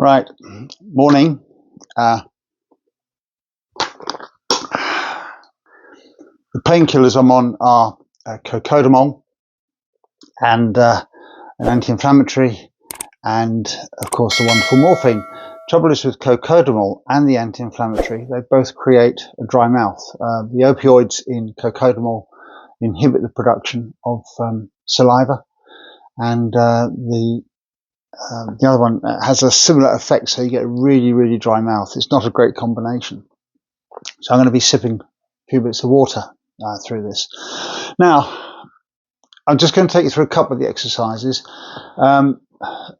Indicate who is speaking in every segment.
Speaker 1: Right, morning. The painkillers I'm on are cocodamol and an anti-inflammatory, and of course the wonderful morphine. Trouble is with cocodamol and the anti-inflammatory, they both create a dry mouth. The opioids in cocodamol inhibit the production of saliva, and the other one has a similar effect, so you get a really dry mouth. It's not a great combination. So I'm going to be sipping a few bits of water through this. Now, I'm just going to take you through a couple of the exercises.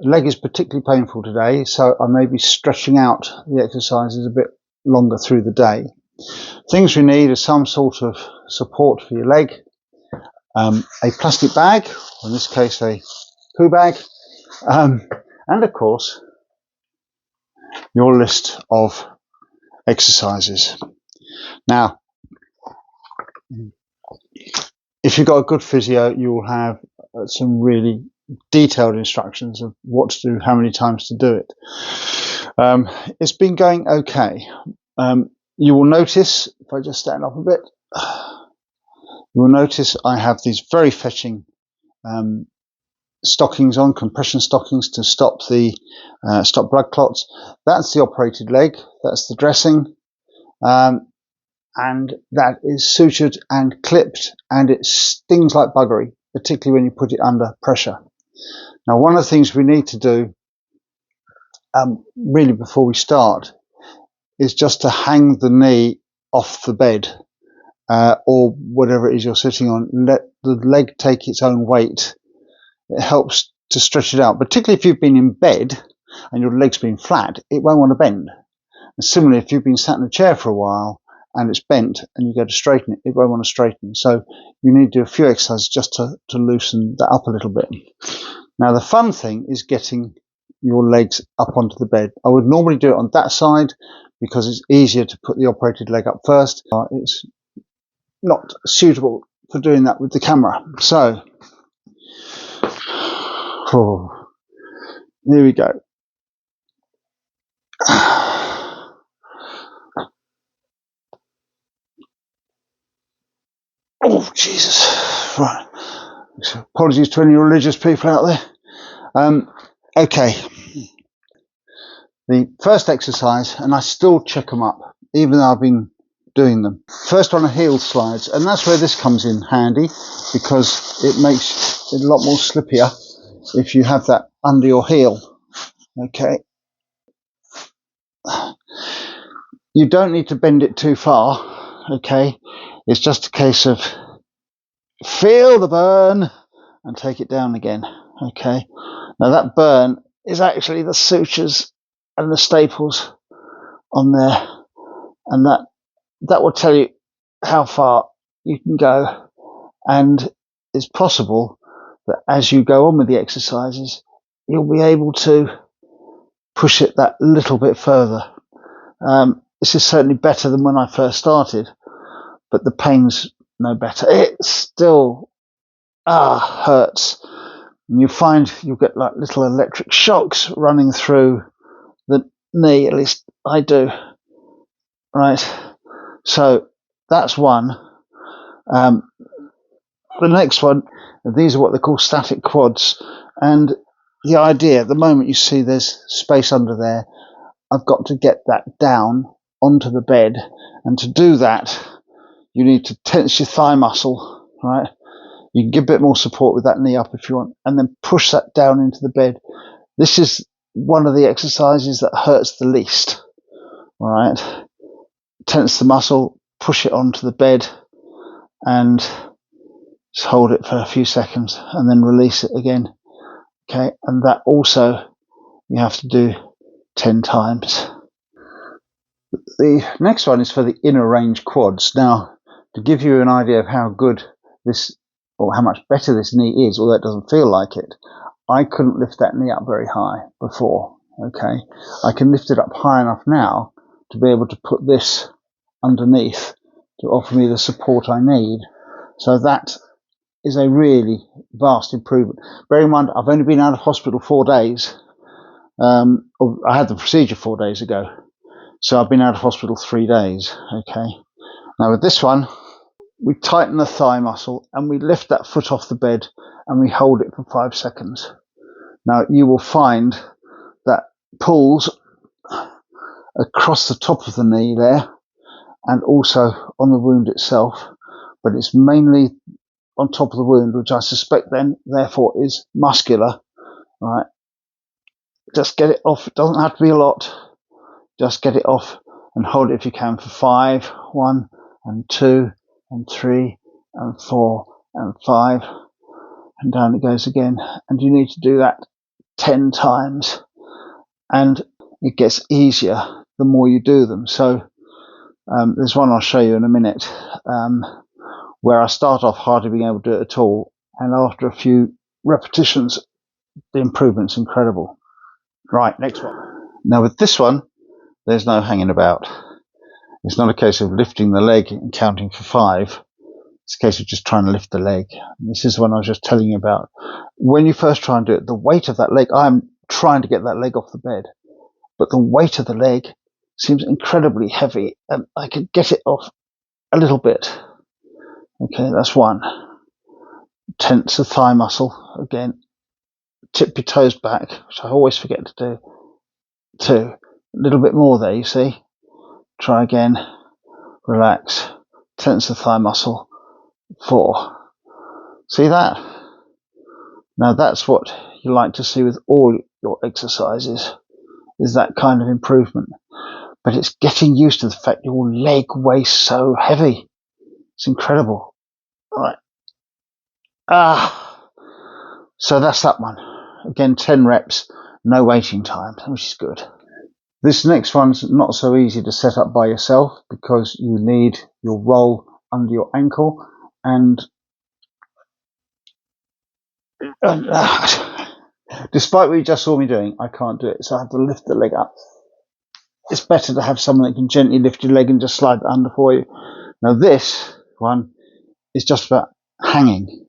Speaker 1: Leg is particularly painful today, so I may be stretching out the exercises a bit longer through the day. Things we need are some sort of support for your leg, a plastic bag, or in this case a poo bag, and of course your list of exercises. Now, if you've got a good physio, you will have some really detailed instructions of what to do, how many times to do it. It's been going okay. You will notice, if I just stand up a bit, you will notice I have these very fetching stockings on, compression stockings to stop blood clots. That's the operated leg. That's the dressing. And that is sutured and clipped, and it stings like buggery, particularly when you put it under pressure. Now, one of the things we need to do really before we start is just to hang the knee off the bed or whatever it is you're sitting on. Let the leg take its own weight. It helps to stretch it out, particularly if you've been in bed and your leg's been flat, it won't want to bend. And similarly, if you've been sat in a chair for a while and it's bent and you go to straighten it, it won't want to straighten. So you need to do a few exercises just to loosen that up a little bit. Now, the fun thing is getting your legs up onto the bed. I would normally do it on that side because it's easier to put the operated leg up first. It's not suitable for doing that with the camera. So, here we go. Oh, Jesus. Right. So apologies to any religious people out there. Okay. The first exercise, and I still check them up, even though I've been doing them. First one are heel slides, and that's where this comes in handy because it makes it a lot more slippier if you have that under your heel. Okay. You don't need to bend it too far. Okay. It's just a case of feel the burn and take it down again. Okay. Now that burn is actually the sutures and the staples on there, and that will tell you how far you can go. And it's possible that as you go on with the exercises, you'll be able to push it that little bit further. This is certainly better than when I first started, but the pain's no better. It still hurts. And you find you'll get like little electric shocks running through the knee, at least I do. Right, so that's one. The next one, these are what they call static quads, and the idea, the moment you see there's space under there, I've got to get that down onto the bed, and to do that you need to tense your thigh muscle, right? You can give a bit more support with that knee up if you want, and then push that down into the bed. This is one of the exercises that hurts the least, all right? Tense the muscle, push it onto the bed, and just hold it for a few seconds, and then release it again. Okay, and that also you have to do 10 times. The next one is for the inner range quads. Now, to give you an idea of how good this, or how much better this knee is, although it doesn't feel like it, I couldn't lift that knee up very high before. Okay, I can lift it up high enough now to be able to put this underneath to offer me the support I need. So that is a really vast improvement. Bear in mind, I've only been out of hospital 4 days, I had the procedure 4 days ago, so I've been out of hospital 3 days. Okay. Now with this one, we tighten the thigh muscle and we lift that foot off the bed and we hold it for 5 seconds. Now you will find that pulls across the top of the knee there and also on the wound itself, but it's mainly on top of the wound, which I suspect then therefore is muscular. Right, just get it off. It doesn't have to be a lot. Just get it off and hold it if you can for 5. 1 and 2 and 3 and 4 and 5, and down it goes again. And you need to do that 10 times, and it gets easier the more you do them. So there's one I'll show you in a minute where I start off hardly being able to do it at all, and after a few repetitions the improvement's incredible. Right, next one. Now with this one, there's no hanging about. It's not a case of lifting the leg and counting for 5. It's a case of just trying to lift the leg. And this is the one I was just telling you about. When you first try and do it, the weight of that leg, I'm trying to get that leg off the bed, but the weight of the leg seems incredibly heavy, and I could get it off a little bit. Okay, that's 1. Tense the thigh muscle again. Tip your toes back, which I always forget to do. 2. A little bit more there, you see. Try again. Relax. Tense the thigh muscle. 4. See that? Now that's what you like to see with all your exercises, is that kind of improvement. But it's getting used to the fact your leg weighs so heavy. It's incredible. All right. So that's that one. Again, 10 reps, no waiting time, which is good. This next one's not so easy to set up by yourself because you need your roll under your ankle, and despite what you just saw me doing, I can't do it, so I have to lift the leg up. It's better to have someone that can gently lift your leg and just slide it under for you. Now this one is just about hanging.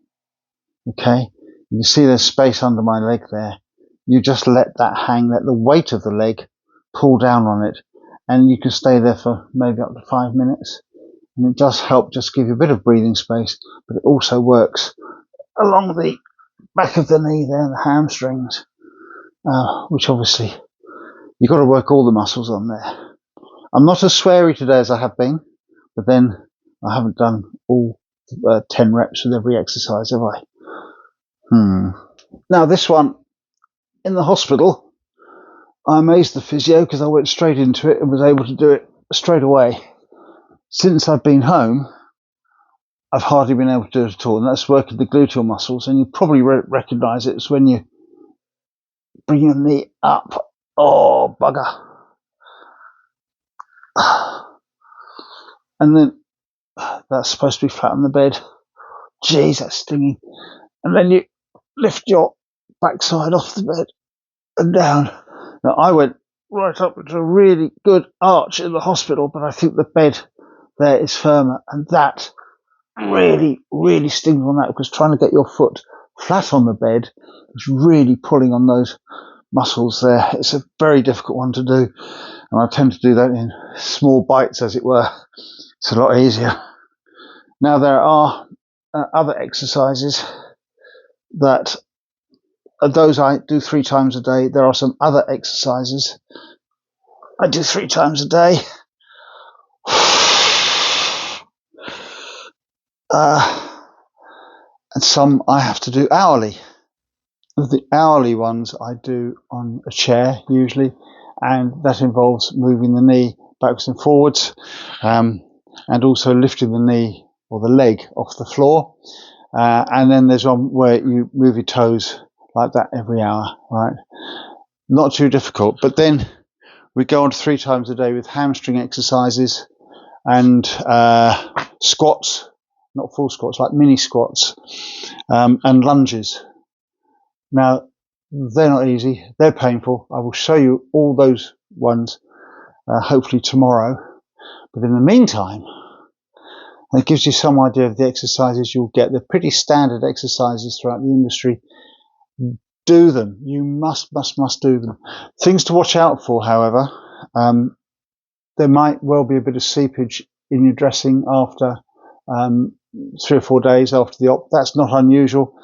Speaker 1: Okay, you can see there's space under my leg there. You just let that hang, let the weight of the leg pull down on it, and you can stay there for maybe up to 5 minutes. And it does help just give you a bit of breathing space, but it also works along the back of the knee there, the hamstrings, which obviously you've got to work all the muscles on there. I'm not as sweary today as I have been, but then I haven't done all 10 reps with every exercise, have I? Now this one, in the hospital, I amazed the physio because I went straight into it and was able to do it straight away. Since I've been home, I've hardly been able to do it at all, and that's working the gluteal muscles, and you probably recognise it. It's when you bring your knee up. Oh, bugger. And then that's supposed to be flat on the bed. Jeez, that's stinging. And then you lift your backside off the bed and down. Now, I went right up to a really good arch in the hospital, but I think the bed there is firmer, and that really, really stings on that, because trying to get your foot flat on the bed is really pulling on those muscles there. It's a very difficult one to do, and I tend to do that in small bites, as it were. It's a lot easier. Now there are other exercises that those I do 3 times a day. There are some other exercises I do 3 times a day. And some I have to do hourly. The hourly ones I do on a chair usually, and that involves moving the knee backwards and forwards, and also lifting the knee or the leg off the floor. And then there's one where you move your toes like that every hour, right? Not too difficult. But then we go on to 3 times a day with hamstring exercises and squats, not full squats, like mini squats, and lunges. Now, they're not easy, they're painful. I will show you all those ones hopefully tomorrow. But in the meantime, it gives you some idea of the exercises you'll get. They're pretty standard exercises throughout the industry. do them. You must do them. Things to watch out for, however, there might well be a bit of seepage in your dressing after 3 or 4 days after the op. That's not unusual.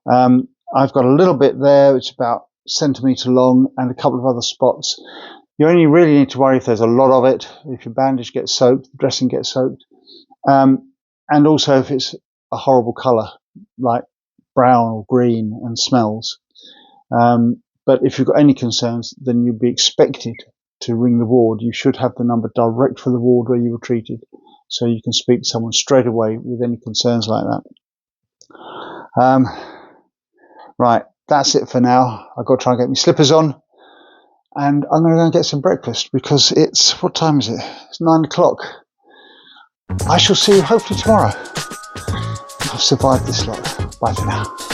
Speaker 1: I've got a little bit there. It's about a centimetre long and a couple of other spots. You only really need to worry if there's a lot of it, if your bandage gets soaked, the dressing gets soaked, and also if it's a horrible colour, like brown or green and smells. But if you've got any concerns, then you'll be expected to ring the ward. You should have the number direct for the ward where you were treated, so you can speak to someone straight away with any concerns like that. Right, that's it for now. I've got to try and get my slippers on, and I'm going to go and get some breakfast because it's, what time is it? It's 9 o'clock. I shall see you hopefully tomorrow. I've survived this lot. Bye for now.